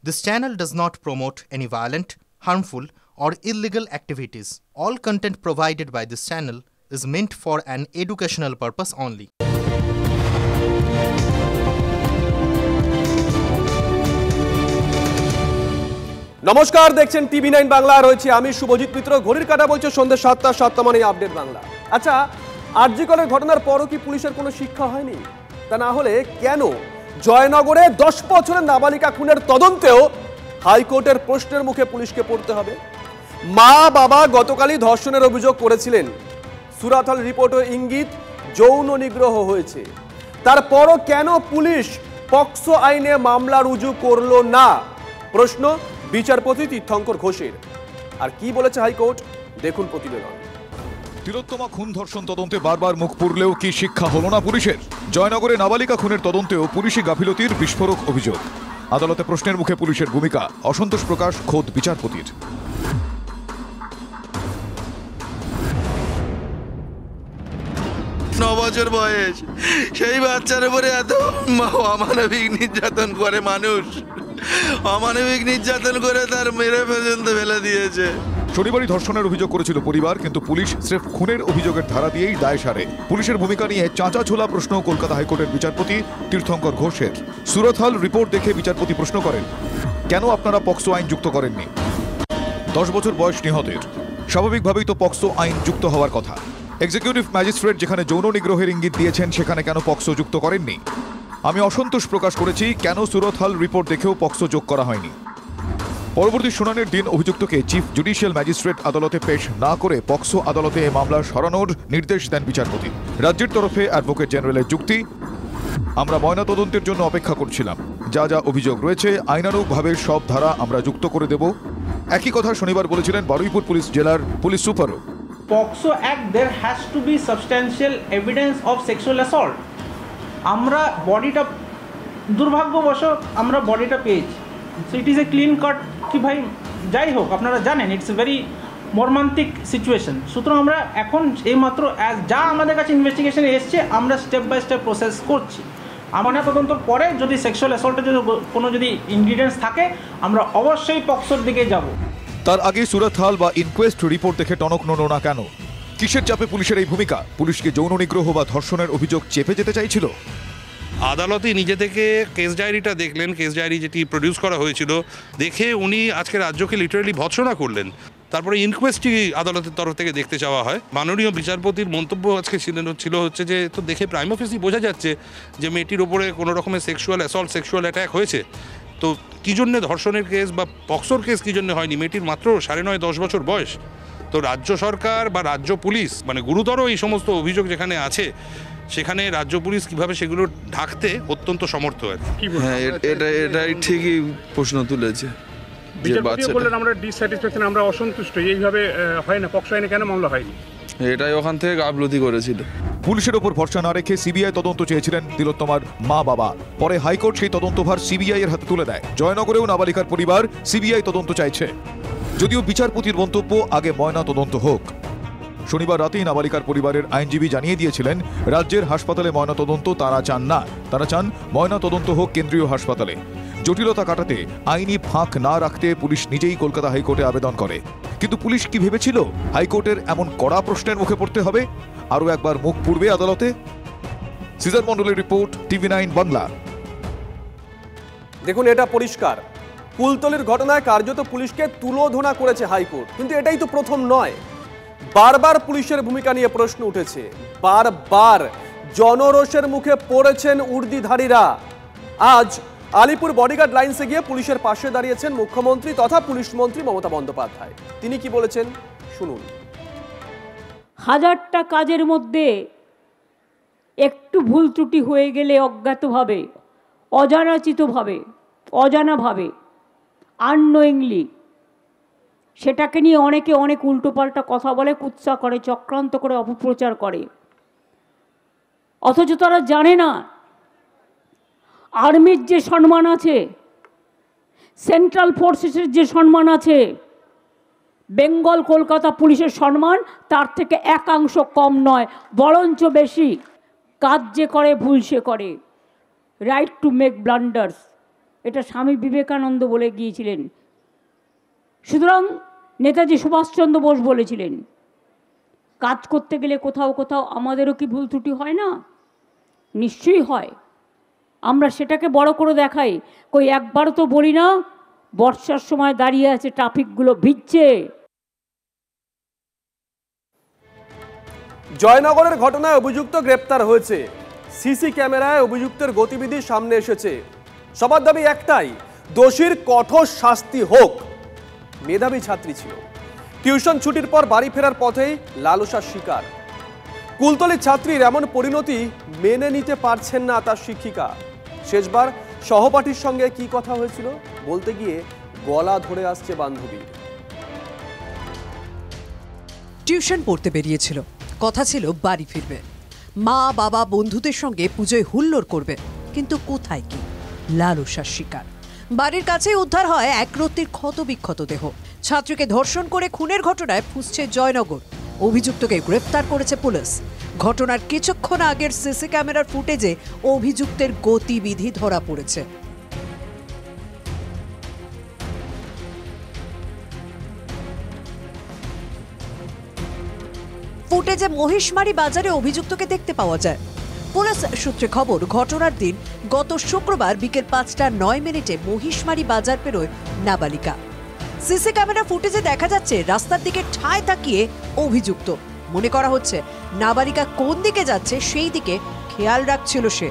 This channel does not promote any violent, harmful, or illegal activities. All content provided by this channel is meant for an educational purpose only. নমস্কার, দেখছেন টিভি9 বাংলা। রয়েছে আমি শুভজিৎ মিত্র। ঘড়ির কাঁটা বলছে সন্ধ্যে ৭টা মানে আপডেট বাংলা। আচ্ছা, আরজি কলের ঘটনার পরও কি পুলিশের কোনো শিক্ষা হয়নি? তা না হলে কেন জয়নগরে 10 বছরের নাবালিকা খুনের তদন্তেও হাইকোর্টের প্রশ্নের মুখে পুলিশকে পড়তে হবে? মা বাবা গতকালই ধর্ষণের অভিযোগ করেছিলেন। সুরাত হল রিপোর্টও ইঙ্গিত যৌন নিগ্রহ হয়েছে। তারপরও কেন পুলিশ পক্সো আইনে মামলা রুজু করলো না? প্রশ্ন বিচারপতি তীর্থঙ্কর ঘোষের। আর কি বলেছে হাইকোর্ট, দেখুন প্রতিবেদন। তিলোত্তমা খুন ধর্ষণ তদন্তে বারবার মুখ পুরলেও কি শিক্ষা হলো না পুলিশের? জয়নগরে নাবালিকা খুনের তদন্তেও পুলিশি গাফিলতির বিস্ফোরক অভিযোগ। আদালতে প্রশ্নের মুখে পুলিশের ভূমিকা, অসন্তোষ প্রকাশ খোদ বিচারপতির। 9 বছর বয়স, সেই বাচ্চার উপরে এত অমানবিক নির্যাতন করে মানুষ, অমানবিক নির্যাতন করে তার মেরে পর্যন্ত ফেলে দিয়েছে। শনিবারই ধর্ষণের অভিযোগ করেছিল পরিবার, কিন্তু পুলিশ স্রেফ খুনের অভিযোগের ধারা দিয়েই দায় সারে। পুলিশের ভূমিকা নিয়ে চাঁচা ছোলা প্রশ্ন কলকাতা হাইকোর্টের বিচারপতি তীর্থঙ্কর ঘোষের। সুরত হল রিপোর্ট দেখে বিচারপতি প্রশ্ন করেন, কেন আপনারা পক্সো আইন যুক্ত করেননি? 10 বছর বয়স নিহতের, স্বাভাবিকভাবেই তো পক্সো আইন যুক্ত হওয়ার কথা। এক্সিকিউটিভ ম্যাজিস্ট্রেট যেখানে যৌন নিগ্রহের ইঙ্গিত দিয়েছেন, সেখানে কেন পক্সো যুক্ত করেননি? আমি অসন্তোষ প্রকাশ করেছি কেন সুরত হল রিপোর্ট দেখেও পক্সো যোগ করা হয়নি। পরবর্তী শুনানির দিন অভিযুক্তকে চিফ জুডিশিয়াল ম্যাজিস্ট্রেট আদালতে পেশ না করে পক্সো আদালতে এই মামলা সরানোর নির্দেশ দেন বিচারপতি। রাজ্যের তরফে অ্যাডভোকেট জেনারেলের যুক্তি, আমরা ময়নাতদন্তের জন্য অপেক্ষা করছিলাম, যা যা অভিযোগ রয়েছে আইনানুগভাবে সব ধারা আমরা যুক্ত করে দেব। একই কথা শনিবার বলেছিলেন বারুইপুর পুলিশ জেলার পুলিশ সুপারও। POCSO act there has to be substantial evidence of sexual assault. আমরা বডিটা দুর্ভাগ্যবশত আমরা বডিটা পেয়েছি, so it is a clean cut কি ভাই, যাই হোক আপনারা জানেন ইটস এ ভেরি মর্মান্তিক সিচুয়েশন। সুতরাং আমরা এখন এইমাত্র যা আমাদের কাছে ইনভেস্টিগেশনে এসছে আমরা স্টেপ বাই স্টেপ প্রসেস করছি। আমার তদন্ত পরে যদি সেক্সুয়াল অ্যাসল্টের কোনো যদি ইনগ্রিডিয়েন্টস থাকে আমরা অবশ্যই পক্সোর দিকে যাব। তার আগে সুরত হল বা ইনকোয়েস্ট রিপোর্ট দেখে টনক নড়ল না কেন? কিসের চাপে পুলিশের এই ভূমিকা? পুলিশকে যৌন নিগ্রহ বা ধর্ষণের অভিযোগ চেপে যেতে চাইছিল? আদালতে নিজে থেকে কেস ডায়েরিটা দেখলেন, কেস ডায়েরি যেটি প্রডিউস করা হয়েছিল দেখে উনি আজকে রাজ্যকে লিটারেলি ভৎসনা করলেন। তারপরে ইনকোয়েস্টটি আদালতের তরফ থেকে দেখতে চাওয়া হয়। মাননীয় বিচারপতির মন্তব্য আজকে ছিল হচ্ছে যে তো দেখে প্রাইম অফিসই বোঝা যাচ্ছে যে মেয়েটির ওপরে কোনো রকমের সেক্সুয়াল অ্যাসল্ট, সেক্সুয়াল অ্যাটাক হয়েছে। তো কী জন্যে ধর্ষণের কেস বা পক্সোর কেস কী জন্য হয়নি? মেয়েটির মাত্র 9.5-10 বছর বয়স। তো রাজ্য সরকার বা রাজ্য পুলিশ মানে গুরুতর এই সমস্ত অভিযোগ যেখানে আছে সেখানে রাজ্য পুলিশ কিভাবে সেগুলো ঢাকতে অত্যন্ত সমর্থ আর কি। হ্যাঁ, এটাই ঠিকই প্রশ্ন তুলেছে। আমরা ডিসস্যাটিসফ্যাকশন, আমরা অসন্তুষ্ট, এইভাবে হয় না। পক্সো আইনে কেন মামলা হয়নি? এটাই ওখান থেকে গাফলতি করেছিল। পুলিশের ওপর ভরসা না রেখে সিবিআই তদন্ত চেয়েছিলেন তিলোত্তমার মা বাবা। পরে হাইকোর্ট সেই তদন্তভার সিবিআই এর হাতে তুলে দেয়। জয়নগরেও নাবালিকার পরিবার সিবিআই তদন্ত চাইছে, যদিও বিচারপতির মন্তব্য আগে ময়না তদন্ত হোক। শনিবার রাতেই নাবালিকার পরিবারের আইনজীবী জানিয়ে দিয়েছিলেন রাজ্যের হাসপাতালে ময়না তদন্ত তারা চান না, তারা চান ময়না তদন্ত হোক কেন্দ্রীয় হাসপাতালে। জটিলতা কাটাতে আইনি ফাঁক না রাখতে পুলিশ নিজেই কলকাতা হাইকোর্টে আবেদন করে। কিন্তু পুলিশ কি ভেবেছিল হাইকোর্টের এমন কড়া প্রশ্নের মুখে পড়তে হবে? আরও একবার মুখ পুড়বে আদালতে? সিজার মন্ডলের রিপোর্ট, টিভি9 বাংলা। দেখুন, এটা পরিষ্কার কুলতলির ঘটনায় কার্যত পুলিশকে তুলোধনা করেছে হাইকোর্ট। কিন্তু এটাই তো প্রথম নয়। বারবার পুলিশের ভূমিকা নিয়ে প্রশ্ন উঠেছে, বারবার জনরোষের মুখে পড়েছেন উর্দিধারীরা। আজ আলিপুর বডিগার্ড লাইন্সে গিয়ে পুলিশের পাশে দাঁড়িয়েছেন মুখ্যমন্ত্রী তথা পুলিশ মন্ত্রী মমতা বন্দ্যোপাধ্যায়। তিনি কি বলেছেন শুনুন। 1000টা কাজের মধ্যে একটু ভুল ত্রুটি হয়ে গেলে অজ্ঞাতভাবে, অজানাচিতভাবে, অজানাভাবে, আননোয়িংলি সেটাকে নিয়ে অনেকে অনেক উল্টোপাল্টা কথা বলে, কুৎসা করে, চক্রান্ত করে, অপপ্রচার করে। অথচ তারা জানে না আর্মির যে সম্মান আছে, সেন্ট্রাল ফোর্সেসের যে সম্মান আছে, বেঙ্গল কলকাতা পুলিশের সম্মান তার থেকে একাংশ কম নয়, বরঞ্চ বেশি। কাজ যে করে ভুল সে করে, রাইট টু মেক ব্লান্ডার্স, এটা স্বামী বিবেকানন্দ বলে গিয়েছিলেন। সুতরাং নেতাজি সুভাষচন্দ্র বোস বলেছিলেন, কাজ করতে গেলে কোথাও কোথাও আমাদেরও কি ভুল ত্রুটি হয় না? নিশ্চয়ই হয়। আমরা সেটাকে বড় করে দেখাই, কই একবারও তো বলি না বর্ষার সময় দাঁড়িয়ে আছে ট্রাফিকগুলো ভিজছে। জয়নগরের ঘটনায় অভিযুক্ত গ্রেপ্তার হয়েছে। সিসি ক্যামেরায় অভিযুক্তের গতিবিধি সামনে এসেছে। সবার দাবি একটাই, দোষীর কঠোর শাস্তি হোক। মেধাবী ছাত্রী ছিল, টিউশন ছুটির পর বাড়ি ফেরার পথেই লালসার শিকার। কুলতলির ছাত্রীর এমন পরিণতি মেনে নিতে পারছেন না তার শিক্ষিকা। শেষবার সহপাঠীর সঙ্গে কি কথা হয়েছিল বলতে গিয়ে গলা ধরে আসছে বান্ধবীর। টিউশন পড়তে বেরিয়েছিল, কথা ছিল বাড়ি ফিরবে, মা বাবা বন্ধুদের সঙ্গে পুজোয় হুল্লোড় করবে, কিন্তু কোথায় কি, লালসার শিকার। বাড়ির কাছেই উদ্ধার হয় এক রত্তির ক্ষতবিক্ষত দেহ। ছাত্রীকে ধর্ষণ করে খুনের ঘটনায় ফুঁসছে জয়নগর। অভিযুক্তকে গ্রেপ্তার করেছে পুলিশ। ঘটনার কিছুক্ষণ আগের সিসি ক্যামেরার ফুটেজে অভিযুক্তের গতিবিধি ধরা পড়েছে। ফুটেজে মহিষমারি বাজারে অভিযুক্তকে দেখতে পাওয়া যায়। পুলিশ সূত্রে খবর, ঘটনার দিন গত শুক্রবার বিকেল 5:09 মহিষমারি বাজার পেরোয় নাবালিকা। সিসি ক্যামেরা ফুটেজে দেখা যাচ্ছে রাস্তার দিকে ঠায় তাকিয়ে অভিযুক্ত। মনে করা হচ্ছে নাবালিকা কোন দিকে যাচ্ছে সেই দিকে খেয়াল রাখছিল সে।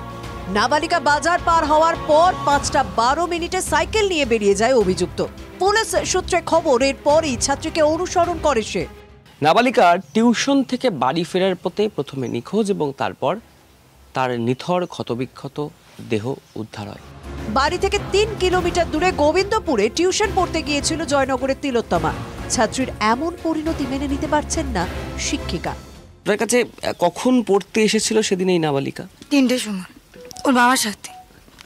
নাবালিকা বাজার পার হওয়ার পর 5:12 সাইকেল নিয়ে বেরিয়ে যায় অভিযুক্ত। পুলিশ সূত্রে খবর, এরপরই ছাত্রীকে অনুসরণ করে সে। নাবালিকা টিউশন থেকে বাড়ি ফেরার পথে প্রথমে নিখোঁজ এবং তারপর তার নিথর ক্ষতবিক্ষত দেহ উদ্ধার হয়। বাড়ি থেকে 3 কিলোমিটার দূরে গোবিন্দপুরে টিউশন পড়তে গিয়েছিল জয়নগরের তিলোত্তমা। ছাত্রীর এমন পরিণতি মেনে নিতে পারছেন না শিক্ষিকা। তার কাছে কখন পড়তে এসেছিল সেদিন এই নাবালিকা? 3টের সময় ওর বাবার সাথে।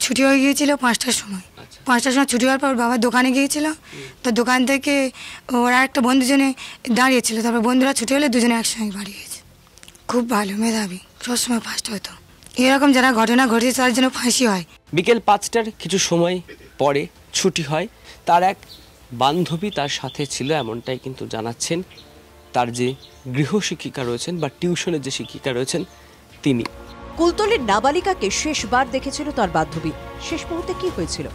ছুটি হয়ে গিয়েছিল 5টার সময়। 5টার সময় ছুটি হওয়ার পর ওর বাবার দোকানে গিয়েছিল। তো দোকান থেকে ওরা একটা বন্ধুজনে দাঁড়িয়েছিল, তারপর বন্ধুরা ছুটি হলে দুজনে একসঙ্গে বাড়ি গেছে। খুব ভালো, মেধাবী, সবসময় ফার্স্ট হতো। এরকম যারা ঘটনা ঘটেছে তার জন্য ফাঁসি হয়। বিকেল 5টার কিছু সময় পরে ছুটি হয়। তার এক বান্ধবী তার সাথে ছিল, এমনটাই কিন্তু জানাচ্ছেন তার যে গৃহশিক্ষিকা রয়েছেন বা টিউশনের যে শিক্ষিকা রয়েছেন তিনি। কুলতলির নাবালিকাকে শেষবার দেখেছিল তার বান্ধবী। শেষ মুহূর্তে কি হয়েছিল?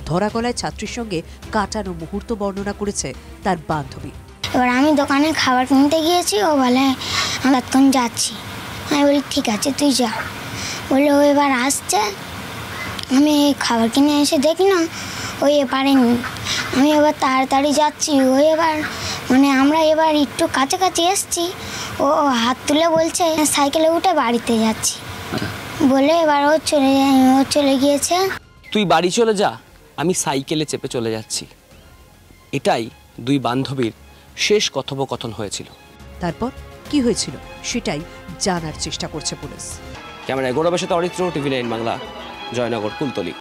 ধরা গলায় ছাত্রীর সঙ্গে কাটানো মুহূর্ত বর্ণনা করেছে তার বান্ধবী। এবার আমি দোকানে খাবার কিনতে গিয়েছি, ও বলে আমি এখন যাচ্ছি। আমি বলি ঠিক আছে তুই যা। বলে ও এবার আসছে, আমি খাবার কিনে এসে দেখি না ওই পারেনি। আমি এবার তাড়াতাড়ি যাচ্ছি, ওই এবার মানে আমরা এবার একটু কাছাকাছি এসছি, ও হাত তুলে বলছে সাইকেলে উঠে বাড়িতে যাচ্ছি বলে এবার ও চলে গিয়েছে। তুই বাড়ি চলে যা, আমি সাইকেলে চেপে চলে যাচ্ছি। এটাই দুই বান্ধবীর শেষ কথোপকথন হয়েছিল। তারপর কি হয়েছিল সেটাই জানার চেষ্টা করছে পুলিশ। ক্যামেরায় গৌরবের সাথে অরিত্র, টিভি9 বাংলা, জয়নগর, কুলতলি।